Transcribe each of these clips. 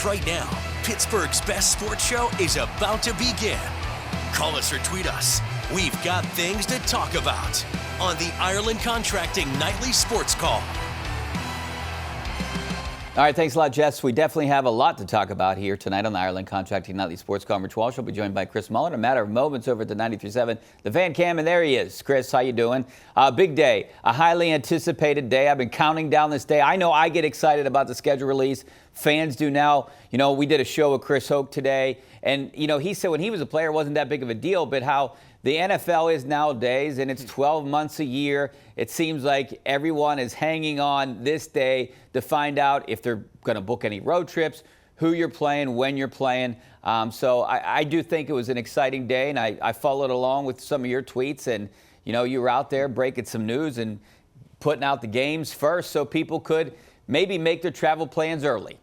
Right now, Pittsburgh's best sports show is about to begin. Call us or tweet us. We've got things to talk about on the Ireland Contracting Nightly Sports Call. All right, thanks a lot, Jess. We definitely have a lot to talk about here tonight on the Ireland Contracting Nightly Sports Call. Rich Walsh will be joined by Chris Mueller in a matter of moments over at the 93.7 The Fan Cam, and there he is. Chris, how you doing? Big day, a highly anticipated day. I've been counting down this day. I know I get excited about the schedule release. Fans do now. You know, we did a show with Chris Hoke today, and, you know, he said when he was a player it wasn't that big of a deal, but how the NFL is nowadays, and it's 12 months a year. It seems like everyone is hanging on this day to find out if they're going to book any road trips, who you're playing, when you're playing. So I do think it was an exciting day, and I followed along with some of your tweets. And, you know, you were out there breaking some news and putting out the games first so people could maybe make their travel plans early.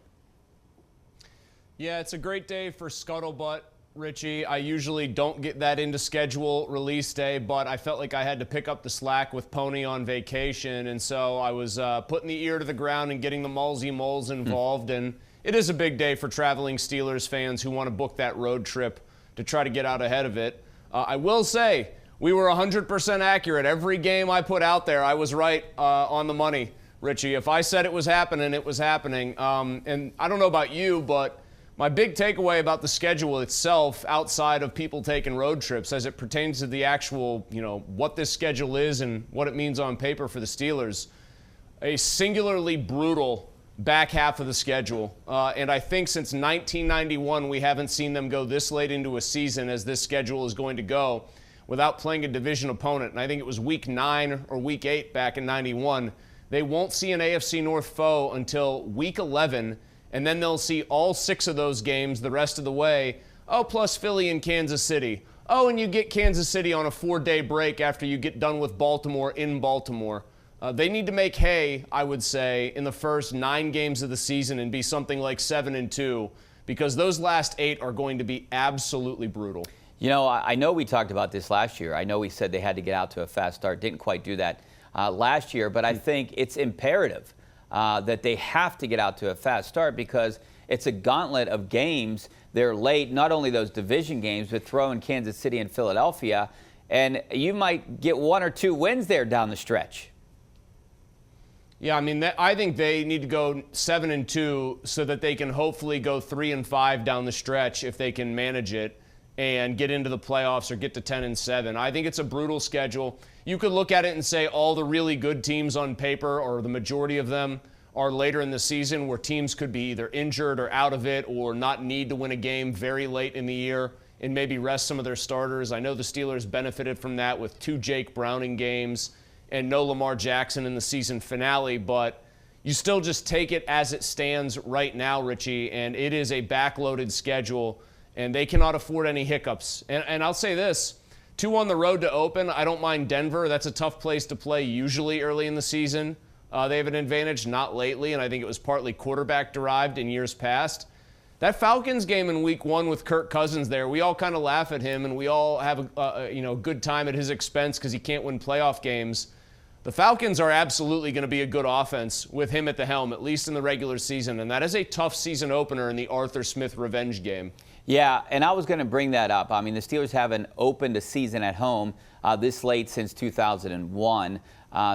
Yeah, it's a great day for Scuttlebutt, Richie. I usually don't get that into schedule release day, but I felt like I had to pick up the slack with Pony on vacation, and so I was putting the ear to the ground and getting the Mulsey Moles involved, and it is a big day for traveling Steelers fans who want to book that road trip to try to get out ahead of it. I will say, we were 100% accurate. Every game I put out there, I was right on the money, Richie. If I said it was happening, it was happening. And I don't know about you, but my big takeaway about the schedule itself, outside of people taking road trips, as it pertains to the actual, you know, what this schedule is and what it means on paper for the Steelers, a singularly brutal back half of the schedule. And I think since 1991, we haven't seen them go this late into a season as this schedule is going to go without playing a division opponent. And I think it was week 9 or week 8 back in 91. They won't see an AFC North foe until week 11. And then they'll see all 6 of those games the rest of the way. Oh, plus Philly and Kansas City. Oh, and you get Kansas City on a 4-day break after you get done with Baltimore in Baltimore. They need to make hay, I would say, in the first 9 games of the season and be something like 7-2, because those last 8 are going to be absolutely brutal. You know, I know we talked about this last year. I know we said they had to get out to a fast start. Didn't quite do that last year, but I think it's imperative that they have to get out to a fast start, because it's a gauntlet of games. They're late, not only those division games, but throw in Kansas City and Philadelphia, and you might get 1 or 2 wins there down the stretch. Yeah, I mean, I think they need to go 7-2 so that they can hopefully go 3-5 down the stretch if they can manage it and get into the playoffs or get to 10-7. I think it's a brutal schedule. You could look at it and say all the really good teams on paper, or the majority of them, are later in the season where teams could be either injured or out of it or not need to win a game very late in the year and maybe rest some of their starters. I know the Steelers benefited from that with 2 Jake Browning games and no Lamar Jackson in the season finale, but you still just take it as it stands right now, Richie, and it is a backloaded schedule, and they cannot afford any hiccups. And I'll say this, 2 on the road to open. I don't mind Denver. That's a tough place to play usually early in the season. They have an advantage, not lately, and I think it was partly quarterback-derived in years past. That Falcons game in week 1 with Kirk Cousins there, we all kind of laugh at him, and we all have a good time at his expense because he can't win playoff games. The Falcons are absolutely going to be a good offense with him at the helm, at least in the regular season, and that is a tough season opener in the Arthur Smith revenge game. Yeah, and I was going to bring that up. I mean, the Steelers haven't opened a season at home this late since 2001.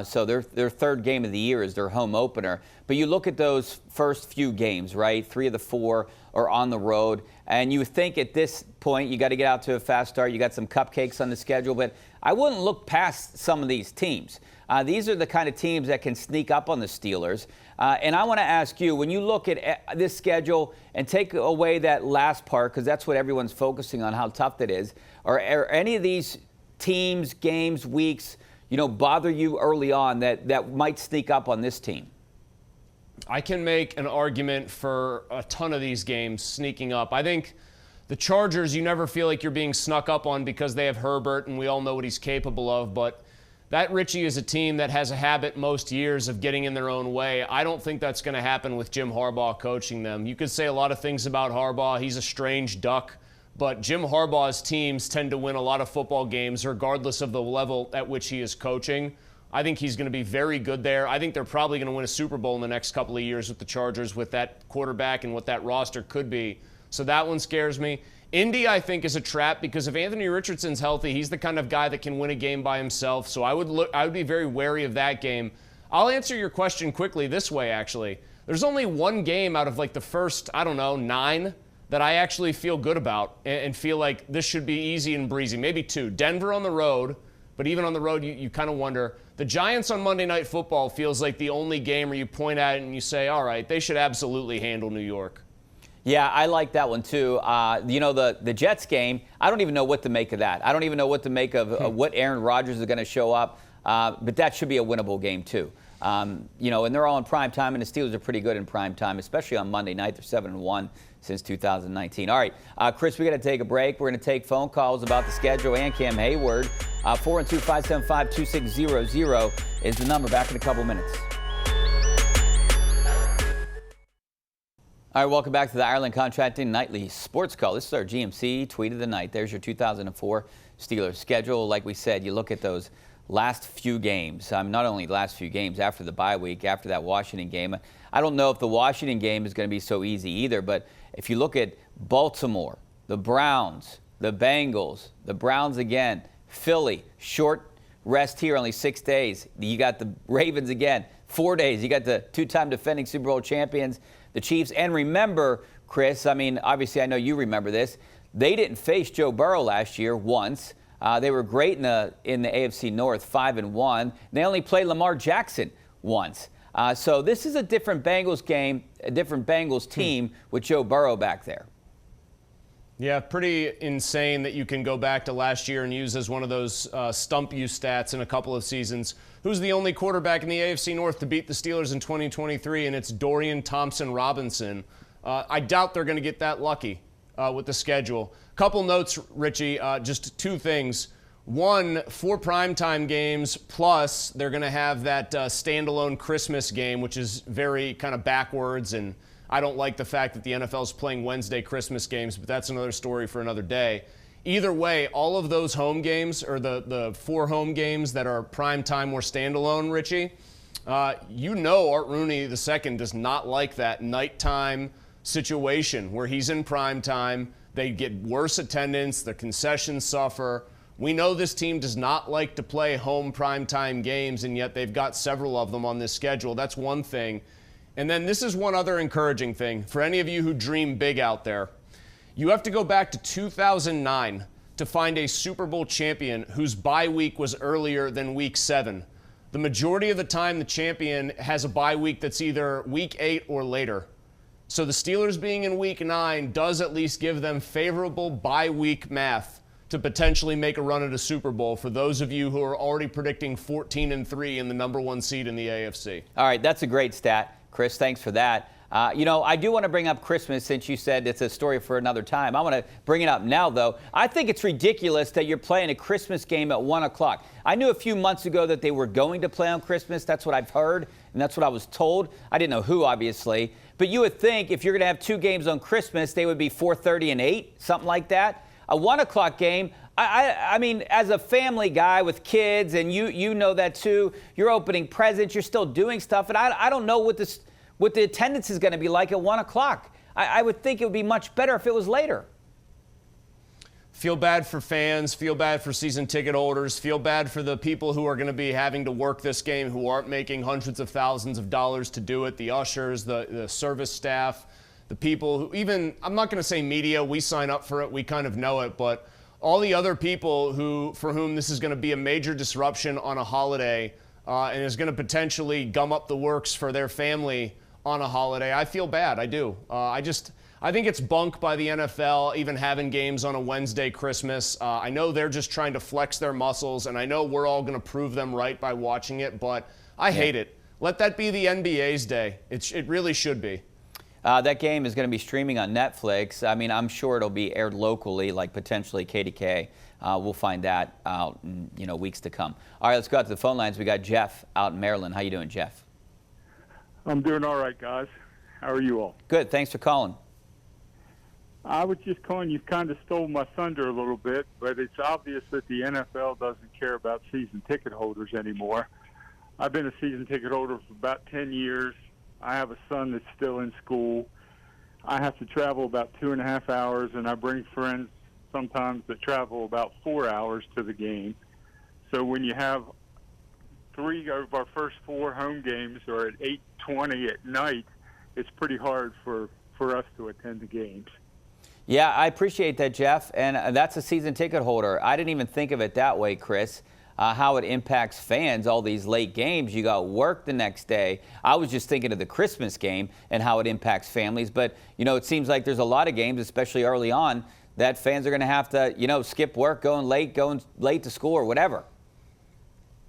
So their 3rd game of the year is their home opener. But you look at those first few games, right? 3 of the 4 are on the road. And you think at this point you got to get out to a fast start. You got some cupcakes on the schedule. But I wouldn't look past some of these teams. These are the kind of teams that can sneak up on the Steelers. And I want to ask you, when you look at this schedule and take away that last part, because that's what everyone's focusing on, how tough it is, are any of these teams, games, weeks, bother you early on that might sneak up on this team? I can make an argument for a ton of these games sneaking up. I think the Chargers, you never feel like you're being snuck up on because they have Herbert, and we all know what he's capable of, but that, Richie, is a team that has a habit most years of getting in their own way. I don't think that's going to happen with Jim Harbaugh coaching them. You could say a lot of things about Harbaugh. He's a strange duck. But Jim Harbaugh's teams tend to win a lot of football games regardless of the level at which he is coaching. I think he's going to be very good there. I think they're probably going to win a Super Bowl in the next couple of years with the Chargers, with that quarterback and what that roster could be. So that one scares me. Indy, I think, is a trap because if Anthony Richardson's healthy, he's the kind of guy that can win a game by himself. So I would be very wary of that game. I'll answer your question quickly this way, actually. There's only one game out of like the first, 9 that I actually feel good about and feel like this should be easy and breezy. Maybe 2. Denver on the road, but even on the road, you kind of wonder. The Giants on Monday Night Football feels like the only game where you point at it and you say, all right, they should absolutely handle New York. Yeah, I like that one too. The Jets game, I don't even know what to make of that. I don't even know what to make of what Aaron Rodgers is going to show up. But that should be a winnable game too. And they're all in prime time, and the Steelers are pretty good in prime time, especially on Monday night. They're 7-1 since 2019. All right, Chris, we got to take a break. We're going to take phone calls about the schedule and Cam Heyward. 412-575-2600 is the number. Back in a couple minutes. All right, welcome back to the Ireland Contracting Nightly Sports Call. This is our GMC Tweet of the Night. There's your 2004 Steelers schedule. Like we said, you look at those last few games. Not only the last few games, after the bye week, after that Washington game. I don't know if the Washington game is going to be so easy either, but if you look at Baltimore, the Browns, the Bengals, the Browns again, Philly, short rest here, only 6 days. You got the Ravens again, 4 days. You got the two-time defending Super Bowl champions, the Chiefs. And remember, Chris, obviously I know you remember this, they didn't face Joe Burrow last year once. They were great in the AFC North, 5-1. They only played Lamar Jackson once. So this is a different Bengals game, a different Bengals team with Joe Burrow back there. Yeah, pretty insane that you can go back to last year and use as one of those stump you stats in a couple of seasons. Who's the only quarterback in the AFC North to beat the Steelers in 2023? And it's Dorian Thompson-Robinson. I doubt they're going to get that lucky with the schedule. Couple notes, Richie, just 2 things. 1, 4 primetime games, plus they're going to have that standalone Christmas game, which is very kind of backwards, and I don't like the fact that the NFL is playing Wednesday Christmas games, but that's another story for another day. Either way, all of those home games, or the 4 home games that are primetime or standalone, Richie, Art Rooney II does not like that nighttime situation where he's in primetime. They get worse attendance, the concessions suffer. We know this team does not like to play home primetime games, and yet they've got several of them on this schedule. That's one thing. And then this is one other encouraging thing. For any of you who dream big out there, you have to go back to 2009 to find a Super Bowl champion whose bye week was earlier than week 7. The majority of the time, the champion has a bye week that's either week 8 or later. So the Steelers being in week 9 does at least give them favorable bye week math to potentially make a run at a Super Bowl for those of you who are already predicting 14-3 in the number 1 seed in the AFC. All right, that's a great stat, Chris. Thanks for that. I do want to bring up Christmas since you said it's a story for another time. I want to bring it up now, though. I think it's ridiculous that you're playing a Christmas game at 1 o'clock. I knew a few months ago that they were going to play on Christmas. That's what I've heard, and that's what I was told. I didn't know who, obviously. But you would think if you're going to have 2 games on Christmas, they would be 4:30 and 8, something like that. A 1 o'clock game, I mean, as a family guy with kids, and you know that too, you're opening presents, you're still doing stuff, and I don't know what the attendance is going to be like at 1 o'clock. I would think it would be much better if it was later. Feel bad for fans, feel bad for season ticket holders, feel bad for the people who are going to be having to work this game who aren't making hundreds of thousands of dollars to do it, the ushers, the service staff, the people who even, I'm not going to say media, we sign up for it, we kind of know it, but all the other people for whom this is going to be a major disruption on a holiday and is going to potentially gum up the works for their family on a holiday. I feel bad, I do. I think it's bunk by the NFL, even having games on a Wednesday Christmas. I know they're just trying to flex their muscles, and I know we're all going to prove them right by watching it, but I hate it. Let that be the NBA's day. It really should be. That game is going to be streaming on Netflix. I mean, I'm sure it'll be aired locally, like potentially KDKA. We'll find that out in weeks to come. All right, let's go out to the phone lines. We got Jeff out in Maryland. How you doing, Jeff? I'm doing all right, guys. How are you all? Good. Thanks for calling. I was just calling. You've kind of stole my thunder a little bit, but it's obvious that the NFL doesn't care about season ticket holders anymore. I've been a season ticket holder for about 10 years. I have a son that's still in school. I have to travel about 2.5 hours, and I bring friends sometimes that travel about 4 hours to the game. So when you have 3 of our first 4 home games are at 8:20 at night, it's pretty hard for us to attend the games. Yeah, I appreciate that, Jeff, and that's a season ticket holder. I didn't even think of it that way, Chris, how it impacts fans, all these late games. You got work the next day. I was just thinking of the Christmas game and how it impacts families, but, you know, it seems like there's a lot of games, especially early on, that fans are going to have to, you know, skip work, going late to school or whatever.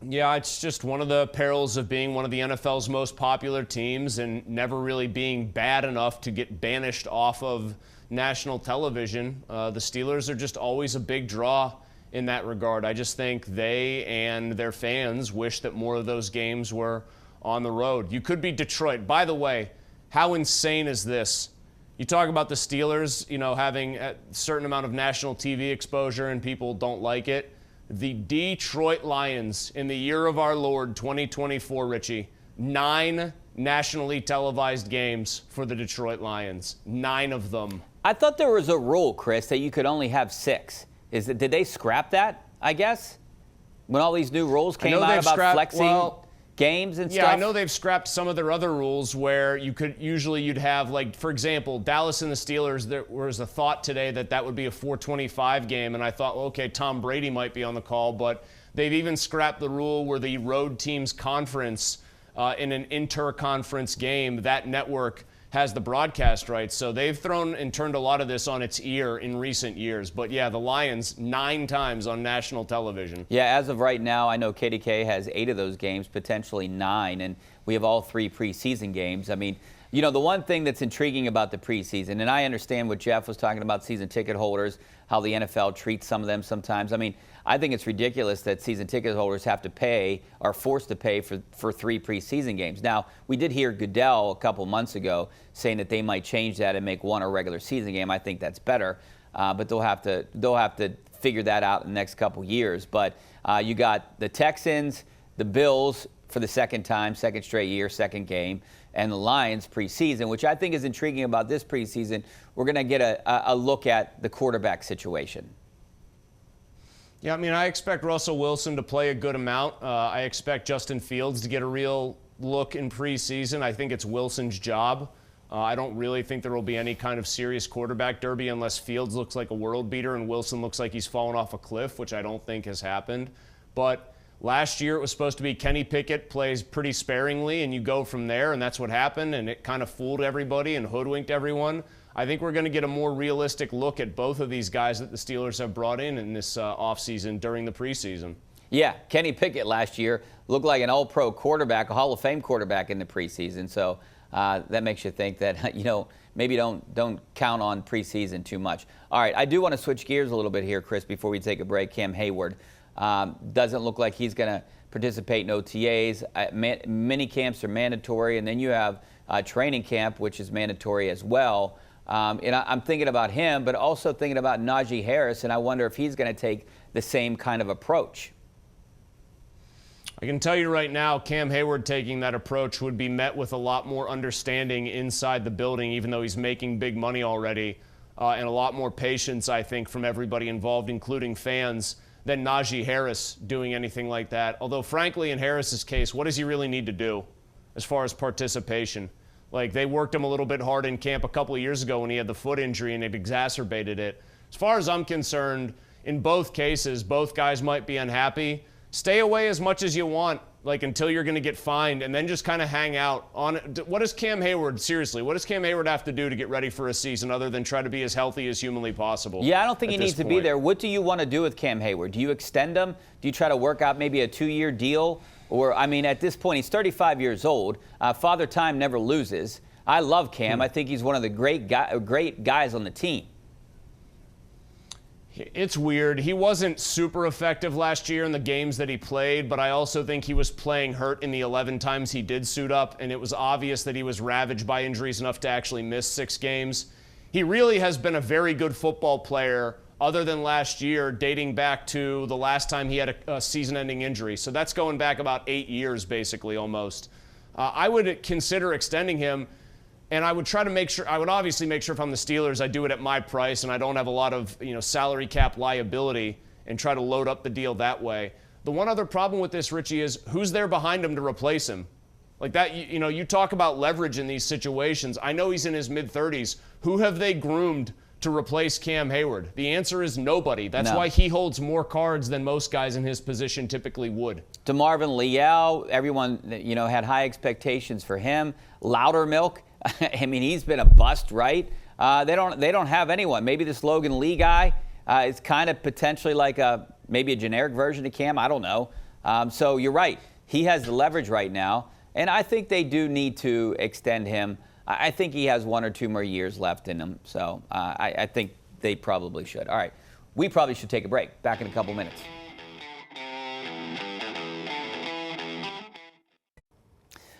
Yeah, it's just one of the perils of being one of the NFL's most popular teams and never really being bad enough to get banished off of national television. The Steelers are just always a big draw in that regard. I just think they and their fans wish that more of those games were on the road. You could be Detroit. By the way, how insane is this? You talk about the Steelers, you know, having a certain amount of national TV exposure and people don't like it. The Detroit Lions in the year of our Lord 2024, Richie, 9 nationally televised games for the Detroit Lions. 9 of them. I thought there was a rule, Chris, that you could only have 6. Did they scrap that, I guess? When all these new rules came out about flexing games and stuff? Yeah, I know they've scrapped some of their other rules where you'd have, like, for example, Dallas and the Steelers, there was a thought today that would be a 4:25 game, and I thought, well, okay, Tom Brady might be on the call, but they've even scrapped the rule where the road team's conference in an inter-conference game, that network has the broadcast rights. So they've thrown and turned a lot of this on its ear in recent years. But yeah, the Lions 9 times on national television. Yeah, as of right now, I know KDKA has 8 of those games, potentially 9, and we have all 3 preseason games. I mean, you know, the one thing that's intriguing about the preseason, and I understand what Jeff was talking about, season ticket holders, how the NFL treats some of them sometimes. I mean, I think it's ridiculous that season ticket holders have to pay, are forced to pay for 3 preseason games. Now, we did hear Goodell a couple months ago saying that they might change that and make 1 a regular season game. I think that's better, but they'll have to figure that out in the next couple years. But you got the Texans, the Bills for the second straight year, second game, and the Lions preseason, which I think is intriguing about this preseason. We're going to get a look at the quarterback situation. Yeah, I mean, I expect Russell Wilson to play a good amount. I expect Justin Fields to get a real look in preseason. I think it's Wilson's job. I don't really think there will be any kind of serious quarterback derby unless Fields looks like a world beater and Wilson looks like he's fallen off a cliff, which I don't think has happened. But last year it was supposed to be Kenny Pickett plays pretty sparingly and you go from there, and that's what happened, and it kind of fooled everybody and hoodwinked everyone. I think we're going to get a more realistic look at both of these guys that the Steelers have brought in this offseason during the preseason. Yeah, Kenny Pickett last year looked like an all-pro quarterback, a Hall of Fame quarterback in the preseason. So that makes you think that, you know, maybe don't count on preseason too much. All right, I do want to switch gears a little bit here, Chris, before we take a break. Cam Heyward doesn't look like he's going to participate in OTAs. Mini camps are mandatory, and then you have training camp, which is mandatory as well. And I'm thinking about him, but also thinking about Najee Harris, and I wonder if he's going to take the same kind of approach. I can tell you right now, Cam Heyward taking that approach would be met with a lot more understanding inside the building, even though he's making big money already, and a lot more patience, I think, from everybody involved, including fans, than Najee Harris doing anything like that. Although, frankly, in Harris's case, what does he really need to do as far as participation? Like, they worked him a little bit hard in camp a couple of years ago when he had the foot injury and it exacerbated it. As far as I'm concerned, in both cases, both guys might be unhappy. Stay away as much as you want, like, until you're going to get fined, and then just kind of hang out on it. What does Cam Heyward, seriously, what does Cam Heyward have to do to get ready for a season other than try to be as healthy as humanly possible? Yeah, I don't think he needs to be there. What do you want to do with Cam Heyward? Do you extend him? Do you try to work out maybe a 2-year deal? Or, I mean, at this point, he's 35 years old. Father Time never loses. I love Cam. I think he's one of the great guys on the team. It's weird. He wasn't super effective last year in the games that he played, but I also think he was playing hurt in the 11 times he did suit up, and it was obvious that he was ravaged by injuries enough to actually miss 6 games. He really has been a very good football player other than last year, dating back to the last time he had a season-ending injury. So that's going back about 8 years, basically, almost. I would consider extending him, and I would try to make sure, I would obviously make sure if I'm the Steelers, I do it at my price, and I don't have a lot of salary cap liability, and try to load up the deal that way. The one other problem with this, Richie, is who's there behind him to replace him? Like that, you talk about leverage in these situations. I know he's in his mid-30s. Who have they groomed to replace Cam Heyward? The answer is nobody. That's why he holds more cards than most guys in his position typically would. DeMarvin Leal, everyone, had high expectations for him. Loudermilk, I mean, he's been a bust, right? They don't have anyone. Maybe this Logan Lee guy is kind of potentially like maybe a generic version of Cam. I don't know. So you're right. He has the leverage right now, and I think they do need to extend him. I think he has 1 or 2 more years left in him, so I think they probably should. All right, we probably should take a break. Back in a couple minutes.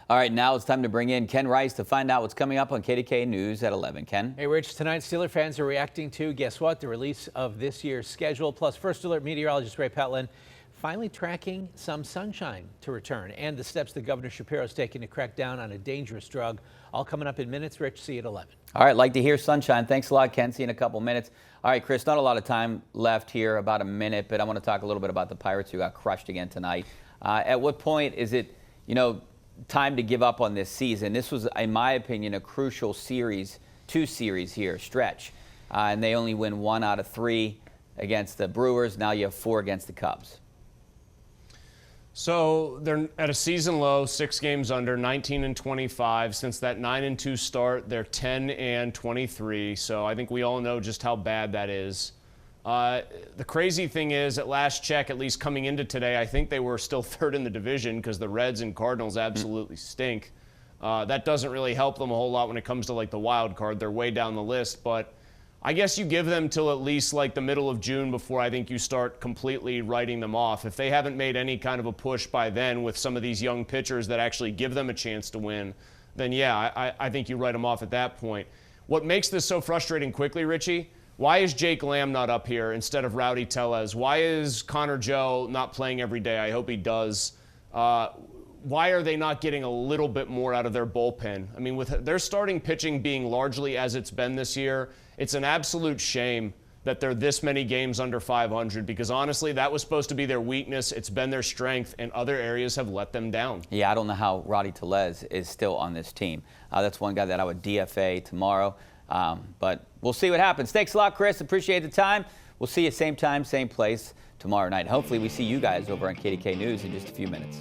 All right, now it's time to bring in Ken Rice to find out what's coming up on KDKA News at 11. Ken? Hey, Rich, tonight Steeler fans are reacting to, guess what, the release of this year's schedule, plus First Alert meteorologist Ray Petlin finally tracking some sunshine to return, and the steps that Governor Shapiro's taking to crack down on a dangerous drug. All coming up in minutes. Rich, see you at 11. All right, like to hear sunshine. Thanks a lot, Ken. See you in a couple minutes. All right, Chris, not a lot of time left here, about a minute, but I want to talk a little bit about the Pirates who got crushed again tonight. At what point is it, time to give up on this season? This was, in my opinion, a crucial series, 2 series here, stretch. And they only win 1 out of 3 against the Brewers. Now you have 4 against the Cubs. So they're at a season low, 6 games under, 19-25. Since that 9-2 start, they're 10-23. So I think we all know just how bad that is. The crazy thing is, at last check, at least coming into today, I think they were still 3rd in the division because the Reds and Cardinals absolutely stink. That doesn't really help them a whole lot when it comes to like the wild card. They're way down the list, but I guess you give them till at least like the middle of June before I think you start completely writing them off. If they haven't made any kind of a push by then with some of these young pitchers that actually give them a chance to win, then yeah, I think you write them off at that point. What makes this so frustrating quickly, Richie, why is Jake Lamb not up here instead of Rowdy Tellez? Why is Connor Joe not playing every day? I hope he does. Why are they not getting a little bit more out of their bullpen? I mean, with their starting pitching being largely as it's been this year, it's an absolute shame that they're this many games under 500 because honestly, that was supposed to be their weakness. It's been their strength, and other areas have let them down. Yeah, I don't know how Rowdy Tellez is still on this team. That's one guy that I would DFA tomorrow, but we'll see what happens. Thanks a lot, Chris. Appreciate the time. We'll see you same time, same place tomorrow night. Hopefully we see you guys over on KDK News in just a few minutes.